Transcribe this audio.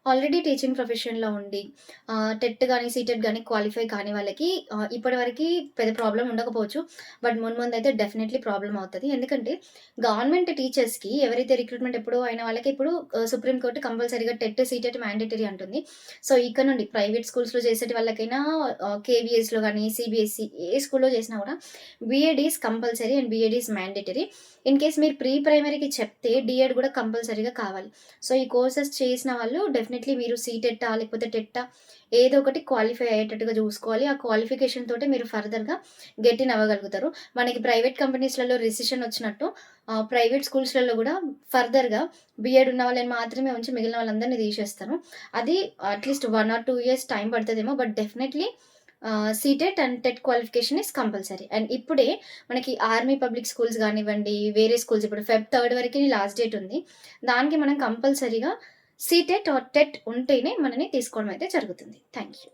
Already teaching ప్రొఫెషన్‌లో ఉండి TET గాని, సీటెట్ గాని క్వాలిఫై కాని వాళ్ళకి ఇప్పటివరకి పెద్ద ప్రాబ్లమ్ ఉండకపోవచ్చు. బట్ మున్ముందైతే డెఫినైట్‌లీ ప్రాబ్లమ్ అవుతది. ఎందుకంటే గవర్నమెంట్ టీచర్స్‌కి ఎవరైతే రిక్రూట్‌మెంట్ ఎప్పుడో అయిన వాళ్ళకి ఇప్పుడు సుప్రీం కోర్ట్ కంపల్సరీగా టెట్, సీటెట్ మ్యాండేటరీ అంటుంది. సో, ఇక్కడ నుండి ప్రైవేట్ స్కూల్స్‌లో చేసేటి వాళ్ళకైనా కేవీఎస్‌లో గాని, సీబీఎస్‌ఈ ఏ స్కూల్‌లో చేసినా కూడా BEd is compulsory and BEd is mandatory. In case మీరు ప్రీ ప్రైమరీకి చెప్తే డీఎడ్ కూడా కంపల్సరీగా కావాలి. సో, ఈ కోర్సెస్ చేసిన వాళ్ళు డెఫినైట్‌లీ మీరు సీటెట్టా లేకపోతే టెట్టా ఏదో ఒకటి క్వాలిఫై అయ్యేటట్టుగా చూసుకోవాలి. ఆ క్వాలిఫికేషన్ తోటే మీరు ఫర్దర్‌గా గెట్ ఇన్ అవ్వగలుగుతారు. మనకి ప్రైవేట్ కంపెనీస్‌లలో రిసిషన్ వచ్చినట్టు ప్రైవేట్ స్కూల్స్‌లలో గూడా ఫర్దర్‌గా బీఎడ్ ఉన్న వాళ్ళని మాత్రమే ఉంచి మిగిలిన వాళ్ళందరిని తీసేస్తారు. అది అట్‌లీస్ట్ 1 ఆర్ 2 ఇయర్స్ టైం పడతదేమో. But definitely CTET and TET qualification is compulsory. And ఇప్పుడే మనకి ఆర్మీ పబ్లిక్ స్కూల్స్ గానివ్వండి, వేరే స్కూల్స్ ఇప్పుడు ఫెబ్ 3 వరకి లాస్ట్ డేట్ ఉంది. దానికి మనం కంపల్సరీగా సీటెట్ ఆర్ టెట్ ఉంటేనే మనని తీసుకోవడం అయితే జరుగుతుంది. Thank you.